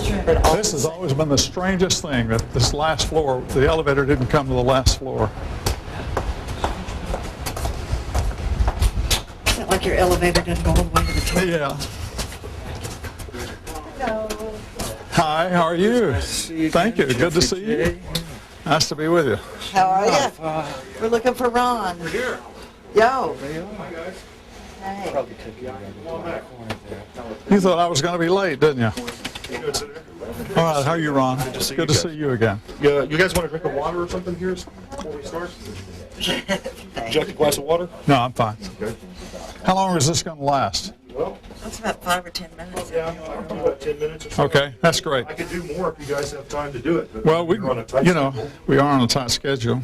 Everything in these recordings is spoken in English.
This has always been the strangest thing, that this last floor, the elevator didn't come to the last floor. Is it like your elevator didn't go all the way to the top? Yeah. Hello. Hi, how are you? Thank you. Good to see you. Nice to be with you. How are you? We're looking for Ron. We're here. Yo. Hi, guys. Hey. Probably took you around the corner there. You thought I was going to be late, didn't you? All right, how are you, Ron? Good to see you again. Yeah, you guys want a drink of water or something here before we start? Would you like a glass of water? No, I'm fine. Okay. How long is this going to last? Well, That's about 5 or 10 minutes. yeah, about 10 minutes or so. Okay, that's great. I could do more if you guys have time to do it. But Well, we're on a tight you know, schedule. we are on a tight schedule.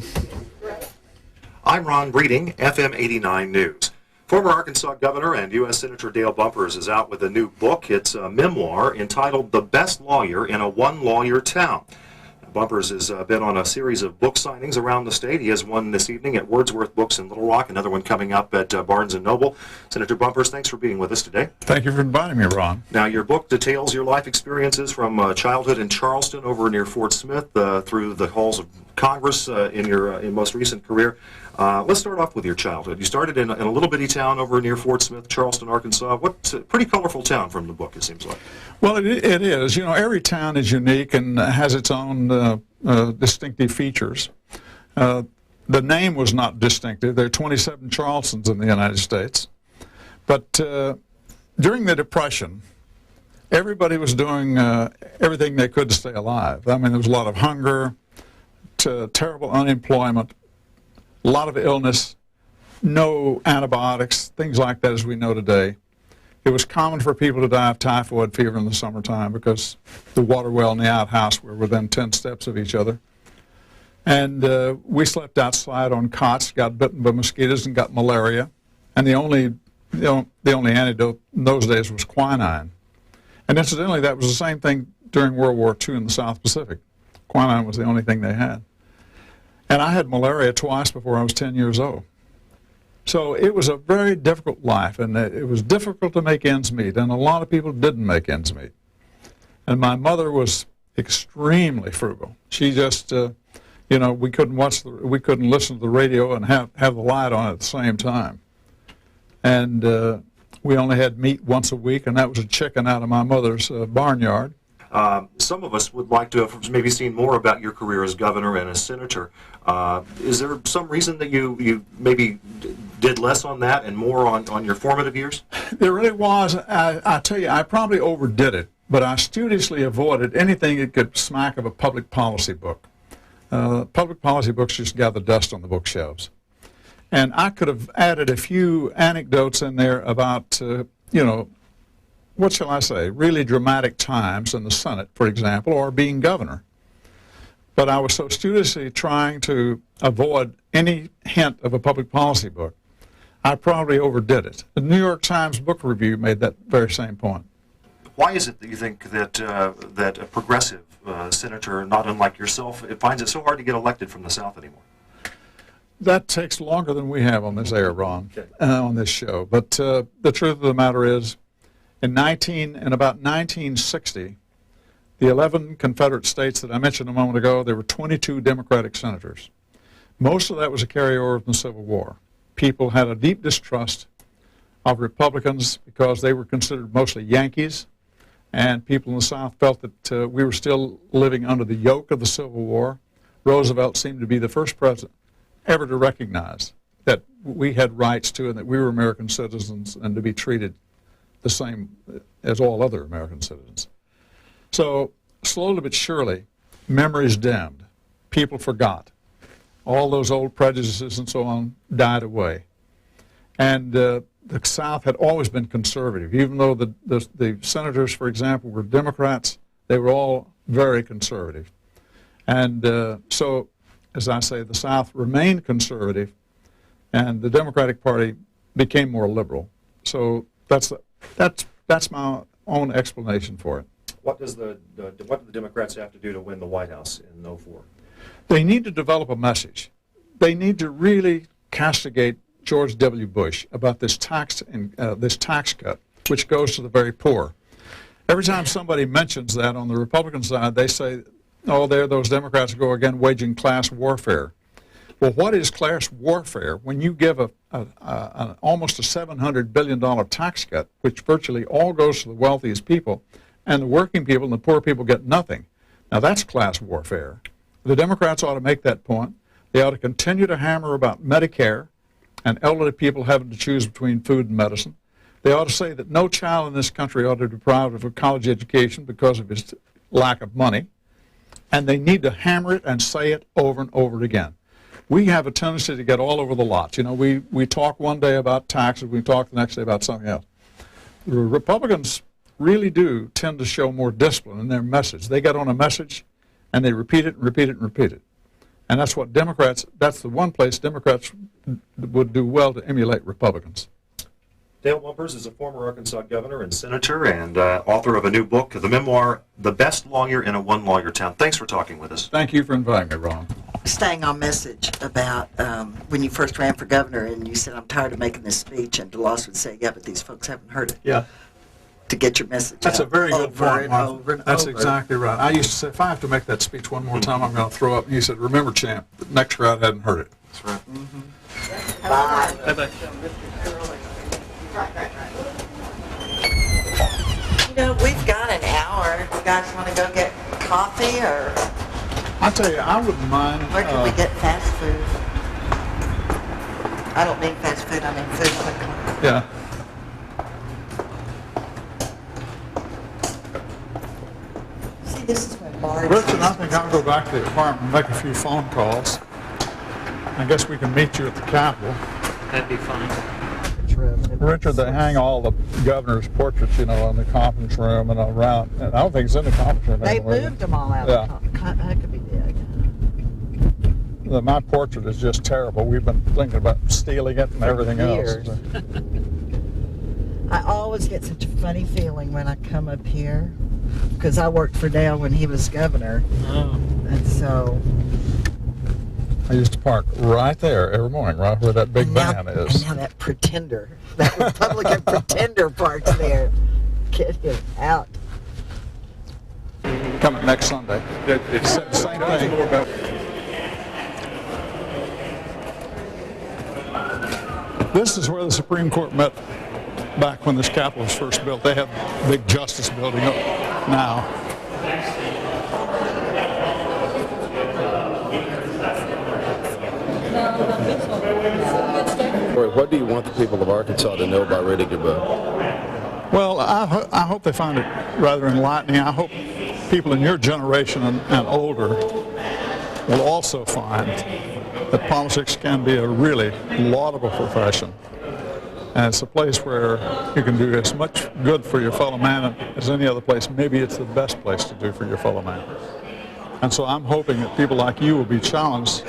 I'm Ron Breeding, FM 89 News. Former Arkansas Governor and U.S. Senator Dale Bumpers is out with a new book. It's a memoir entitled The Best Lawyer in a One-Lawyer Town. Bumpers has been on a series of book signings around the state. He has one this evening at Wordsworth Books in Little Rock, another one coming up at Barnes & Noble. Senator Bumpers, thanks for being with us today. Thank you for inviting me, Ron. Now, your book details your life experiences from childhood in Charleston over near Fort Smith through the halls of Congress in your most recent career. Let's start off with your childhood. You started in a little bitty town over near Fort Smith, Charleston, Arkansas. What's a pretty colorful town from the book, it seems like. Well, it is. You know, every town is unique and has its own distinctive features. The name was not distinctive. There are 27 Charlestons in the United States. But during the Depression, everybody was doing everything they could to stay alive. I mean, there was a lot of hunger, terrible unemployment, a lot of illness, no antibiotics, things like that as we know today. It was common for people to die of typhoid fever in the summertime because the water well and the outhouse were within 10 steps of each other. And we slept outside on cots, got bitten by mosquitoes and got malaria. And the only antidote in those days was quinine. And incidentally, that was the same thing during World War II in the South Pacific. Quinine was the only thing they had. And I had malaria twice before I was 10 years old. So it was a very difficult life, and it was difficult to make ends meet, and a lot of people didn't make ends meet. And my mother was extremely frugal. She just, you know, we couldn't listen to the radio and have the light on at the same time. And we only had meat once a week, and that was a chicken out of my mother's barnyard. Some of us would like to have maybe seen more about your career as governor and as senator. Is there some reason that you maybe did less on that and more on your formative years? There really was. I tell you, I probably overdid it, but I studiously avoided anything that could smack of a public policy book. Public policy books just gather dust on the bookshelves. And I could have added a few anecdotes in there about, you know, what shall I say, really dramatic times in the Senate, for example, or being governor. But I was so studiously trying to avoid any hint of a public policy book, I probably overdid it. The New York Times Book Review made that very same point. Why is it that you think that that a progressive senator, not unlike yourself, it finds it so hard to get elected from the South anymore? That takes longer than we have on this air, Ron, on this show. But the truth of the matter is, in about 1960, the 11 Confederate states that I mentioned a moment ago, there were 22 Democratic senators. Most of that was a carryover from the Civil War. People had a deep distrust of Republicans because they were considered mostly Yankees, and people in the South felt that we were still living under the yoke of the Civil War. Roosevelt seemed to be the first president ever to recognize that we had rights too and that we were American citizens and to be treated the same as all other American citizens. So slowly but surely, memories dimmed. People forgot. All those old prejudices and so on died away. And the South had always been conservative. Even though the senators, for example, were Democrats, they were all very conservative. And so, as I say, the South remained conservative, and the Democratic Party became more liberal. So that's my own explanation for it. What do the Democrats have to do to win the White House in 2004? They need to develop a message. They need to really castigate George W. Bush about this tax cut, which goes to the very poor. Every time somebody mentions that on the Republican side, they say, oh, there those Democrats go again waging class warfare. Well, what is class warfare when you give almost a $700 billion tax cut, which virtually all goes to the wealthiest people, and the working people and the poor people get nothing? Now, that's class warfare. The Democrats ought to make that point. They ought to continue to hammer about Medicare and elderly people having to choose between food and medicine. They ought to say that no child in this country ought to be deprived of a college education because of his lack of money. And they need to hammer it and say it over and over again. We have a tendency to get all over the lots. You know, we talk one day about taxes, we talk the next day about something else. The Republicans really do tend to show more discipline in their message. They get on a message and they repeat it and repeat it and repeat it. And that's what Democrats, that's the one place Democrats would do well to emulate Republicans. Dale Bumpers is a former Arkansas governor and senator and author of a new book, the memoir, The Best Lawyer in a One-Lawyer Town. Thanks for talking with us. Thank you for inviting me, Ron. Staying on message about when you first ran for governor and you said, I'm tired of making this speech, and DeLoss would say, yeah, but these folks haven't heard it. Yeah. To get your message That's out a very good over point, and Martha. over and That's over. exactly right. I used to say, if I have to make that speech one more time, I'm going to throw up. And he said, remember, champ, the next crowd hadn't heard it. That's right. Bye. Bye-bye. You know, we've got an hour. You guys want to go get coffee, or I tell you, I wouldn't mind. where can we get fast food? I don't mean fast food, I mean food quickly. Yeah. See, this is where bars. Richard, I think I'll go back to the apartment and make a few phone calls. I guess we can meet you at the Capitol. That'd be fine. Richard, they hang all the governor's portraits, you know, in the conference room and around. And I don't think it's in the conference room They anymore. moved them all out. Yeah. That could be big. My portrait is just terrible. We've been thinking about stealing it and everything years. else. I always get such a funny feeling when I come up here because I worked for Dale when he was governor, Oh. and so I used to park right there every morning, right where that big van and is. now that pretender, that Republican pretender parks there. Get him out. Coming next Sunday. It's the same thing. More about This is where the Supreme Court met back when this Capitol was first built. They have the big Justice Building up now. What do you want the people of Arkansas to know about Riddick Book? Well, I hope they find it rather enlightening. I hope people in your generation and older will also find that politics can be a really laudable profession. And it's a place where you can do as much good for your fellow man as any other place. Maybe it's the best place to do for your fellow man. And so I'm hoping that people like you will be challenged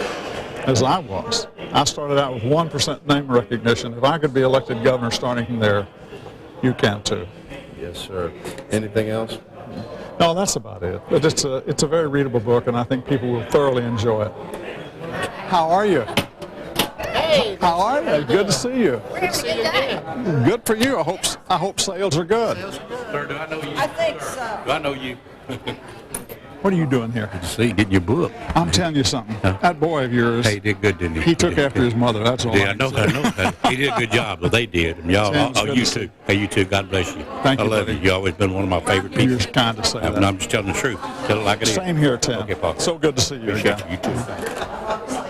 as I was. I started out with 1% name recognition. If I could be elected governor starting from there, you can too. Yes, sir. Anything else? No, that's about it. But it's a very readable book, and I think people will thoroughly enjoy it. How are you? Hey, How are you? Good to see you. good to see you again. Good for you. I hope sales are good. Sir, do I know you? I think so. Do I know you? What are you doing here? See, getting your book. I'm telling you something. That boy of yours, Hey, he did good, didn't he? he took after his mother. That's all. Yeah, I can know. say. I know. He did a good job, but they did. And y'all, Sam's oh, good you to see too. Hey, you too. God bless you. Thank I you, love buddy. you. You've always been one of my favorite people. You're kind to say I'm that. just telling the truth. Tell it like it is. Same here, Tim. Okay, Paul. So good to see you Appreciate again. you. You too.